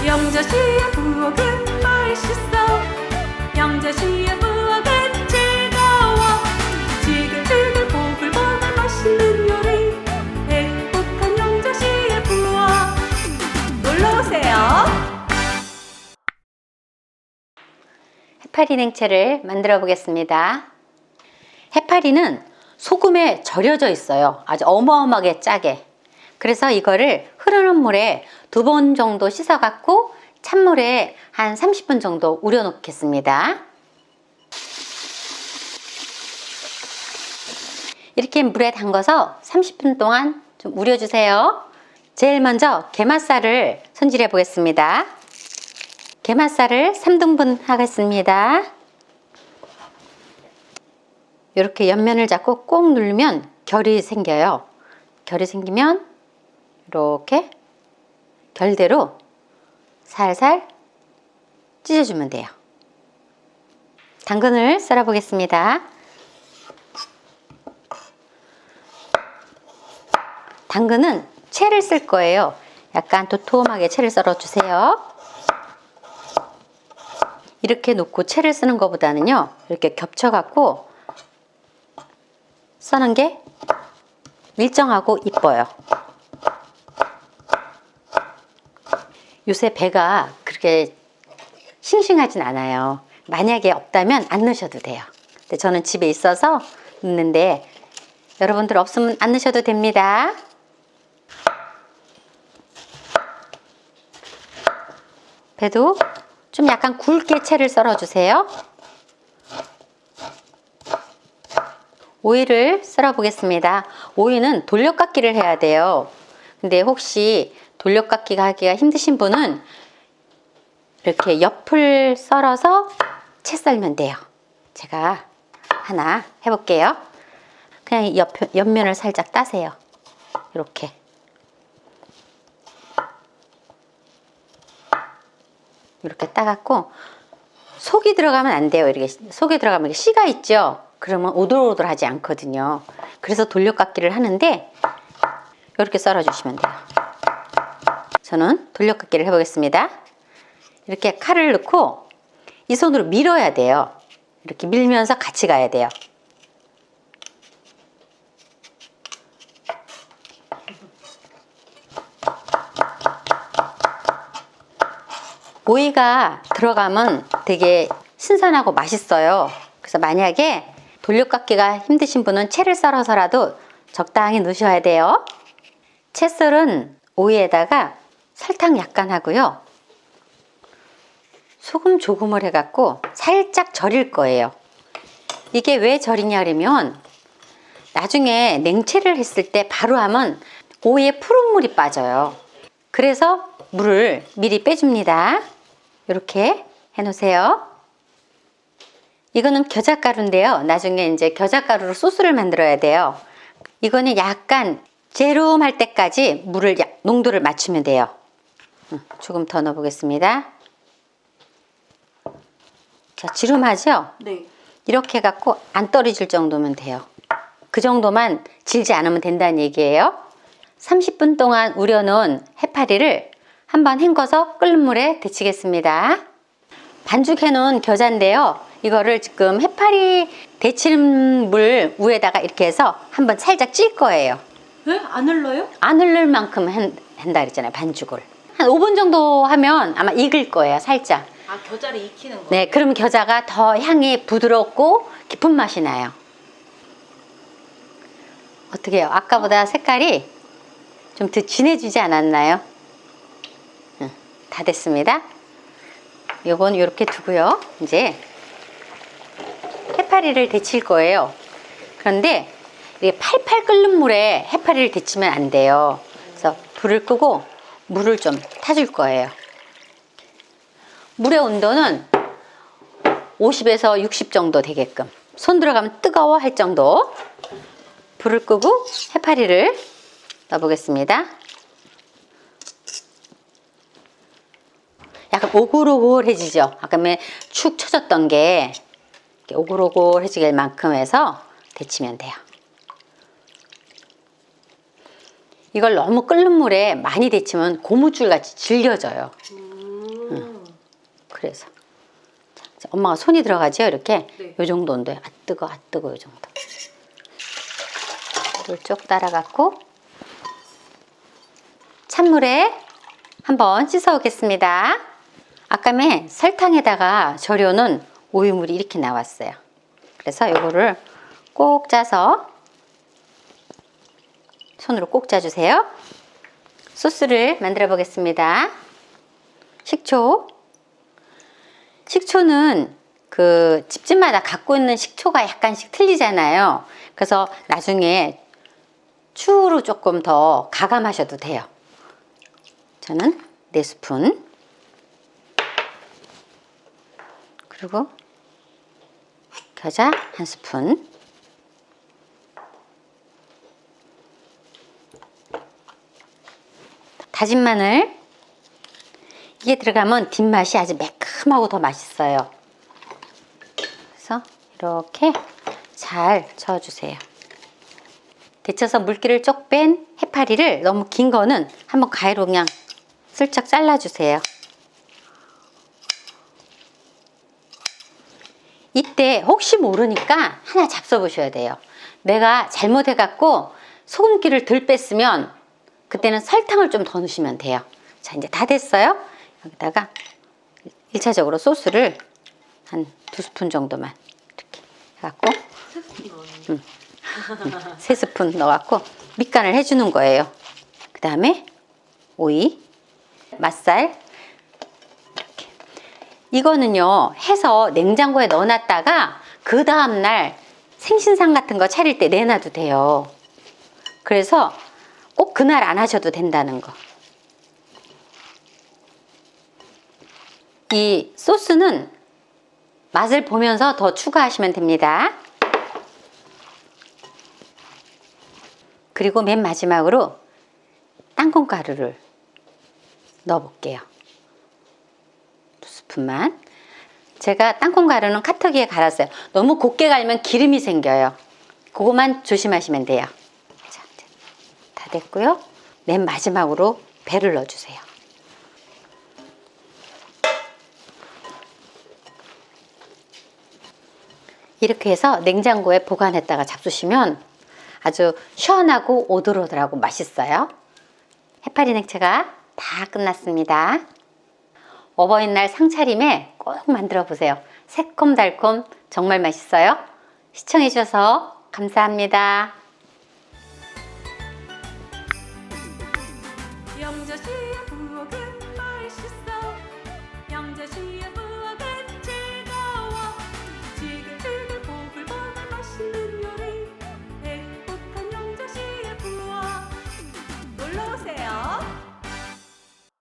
영자씨의 부엌은 맛있어. 영자씨의 부엌은 즐거워. 지글지글 보글보글 맛있는 요리, 행복한 영자씨의 부엌. 놀러오세요. 해파리 냉채를 만들어 보겠습니다. 해파리는 소금에 절여져 있어요. 아주 어마어마하게 짜게. 그래서 이거를 흐르는 물에 2번 정도 씻어 갖고 찬물에 한 30분 정도 우려 놓겠습니다. 이렇게 물에 담가서 30분 동안 좀 우려 주세요. 제일 먼저 게맛살을 손질해 보겠습니다. 게맛살을 3등분 하겠습니다. 이렇게 옆면을 잡고 꼭 누르면 결이 생겨요. 결이 생기면 이렇게 결대로 살살 찢어주면 돼요. 당근을 썰어 보겠습니다. 당근은 채를 쓸 거예요. 약간 도톰하게 채를 썰어 주세요. 이렇게 놓고 채를 쓰는 것보다는요, 이렇게 겹쳐 갖고 써는 게 일정하고 이뻐요. 요새 배가 그렇게 싱싱하진 않아요. 만약에 없다면 안 넣으셔도 돼요. 근데 저는 집에 있어서 넣는데 여러분들 없으면 안 넣으셔도 됩니다. 배도 좀 약간 굵게 채를 썰어 주세요. 오이를 썰어 보겠습니다. 오이는 돌려깎기를 해야 돼요. 근데 혹시 돌려깎기가 하기가 힘드신 분은 이렇게 옆을 썰어서 채 썰면 돼요. 제가 하나 해볼게요. 그냥 옆면을 살짝 따세요. 이렇게. 이렇게 따갖고 속이 들어가면 안 돼요. 이렇게 속에 들어가면 씨가 있죠. 그러면 오돌오돌하지 않거든요. 그래서 돌려깎기를 하는데 이렇게 썰어주시면 돼요. 저는 돌려깎기를 해보겠습니다. 이렇게 칼을 넣고 이 손으로 밀어야 돼요. 이렇게 밀면서 같이 가야 돼요. 오이가 들어가면 되게 신선하고 맛있어요. 그래서 만약에 돌려깎기가 힘드신 분은 채를 썰어서라도 적당히 넣으셔야 돼요. 채 썰은 오이에다가 설탕 약간 하고요. 소금 조금을 해갖고 살짝 절일 거예요. 이게 왜 절이냐 그러면 나중에 냉채를 했을 때 바로 하면 오이에 푸른 물이 빠져요. 그래서 물을 미리 빼줍니다. 이렇게 해놓으세요. 이거는 겨자가루인데요. 나중에 이제 겨자가루로 소스를 만들어야 돼요. 이거는 약간 제롬할 때까지 물을 농도를 맞추면 돼요. 조금 더 넣어보겠습니다. 자, 지름하죠? 네. 이렇게 해갖고 안 떨어질 정도면 돼요. 그 정도만 질지 않으면 된다는 얘기예요. 30분 동안 우려놓은 해파리를 한번 헹궈서 끓는 물에 데치겠습니다. 반죽해놓은 겨자인데요. 이거를 지금 해파리 데치는 물 위에다가 이렇게 해서 한번 살짝 찔 거예요. 왜? 안 흘러요? 안 흐를 만큼 한다 그랬잖아요. 반죽을. 한 5분 정도 하면 아마 익을 거예요. 살짝. 아, 겨자를 익히는 거예요? 네, 그럼 겨자가 더 향이 부드럽고 깊은 맛이 나요. 어떻게 해요? 아까보다 색깔이 좀 더 진해지지 않았나요? 다 됐습니다. 요건 이렇게 두고요. 이제 해파리를 데칠 거예요. 그런데 이게 팔팔 끓는 물에 해파리를 데치면 안 돼요. 그래서 불을 끄고 물을 좀 타줄 거예요. 물의 온도는 50에서 60 정도 되게끔, 손 들어가면 뜨거워 할 정도. 불을 끄고 해파리를 넣어보겠습니다. 약간 오글오글해지죠. 아까 축 처졌던 게 오글오글해지길 만큼 해서 데치면 돼요. 이걸 너무 끓는 물에 많이 데치면 고무줄 같이 질겨져요. 그래서 자, 엄마가 손이 들어가죠 이렇게. 네. 요 정도인데 아 뜨거 요 정도. 물 쭉 따라갖고 찬물에 한번 씻어 오겠습니다. 아까에 설탕에다가 절여놓은 오이물이 이렇게 나왔어요. 그래서 이거를 꼭 짜서 손으로 꼭 짜주세요. 소스를 만들어 보겠습니다. 식초는 그 집집마다 갖고 있는 식초가 약간씩 틀리잖아요. 그래서 나중에 추후로 조금 더 가감하셔도 돼요. 저는 4스푼, 그리고 겨자 1스푼, 다진 마늘, 이게 들어가면 뒷맛이 아주 매콤하고 더 맛있어요. 그래서 이렇게 잘 저어주세요. 데쳐서 물기를 쪽 뺀 해파리를 너무 긴 거는 한번 가위로 그냥 슬쩍 잘라주세요. 이때 혹시 모르니까 하나 잡숴 보셔야 돼요. 내가 잘못해갖고 소금기를 덜 뺐으면 그때는 설탕을 좀 더 넣으시면 돼요. 자, 이제 다 됐어요. 여기다가 1차적으로 소스를 한 2스푼 정도만 이렇게 해갖고 3스푼 넣어갖고 밑간을 해주는 거예요. 그 다음에 오이, 맛살, 이렇게. 이거는요 해서 냉장고에 넣어놨다가 그 다음날 생신상 같은 거 차릴 때 내놔도 돼요. 그래서 꼭 그날 안 하셔도 된다는 거. 이 소스는 맛을 보면서 더 추가하시면 됩니다. 그리고 맨 마지막으로 땅콩가루를 넣어볼게요. 2스푼만. 제가 땅콩가루는 카터기에 갈았어요. 너무 곱게 갈면 기름이 생겨요. 그거만 조심하시면 돼요. 자, 이제 다 됐고요. 맨 마지막으로 배를 넣어주세요. 이렇게 해서 냉장고에 보관했다가 잡수시면 아주 시원하고 오돌오돌하고 맛있어요. 해파리 냉채가 다 끝났습니다. 어버이날 상차림에 꼭 만들어 보세요. 새콤달콤 정말 맛있어요. 시청해 주셔서 감사합니다. 영자씨의 부엌은 맛있어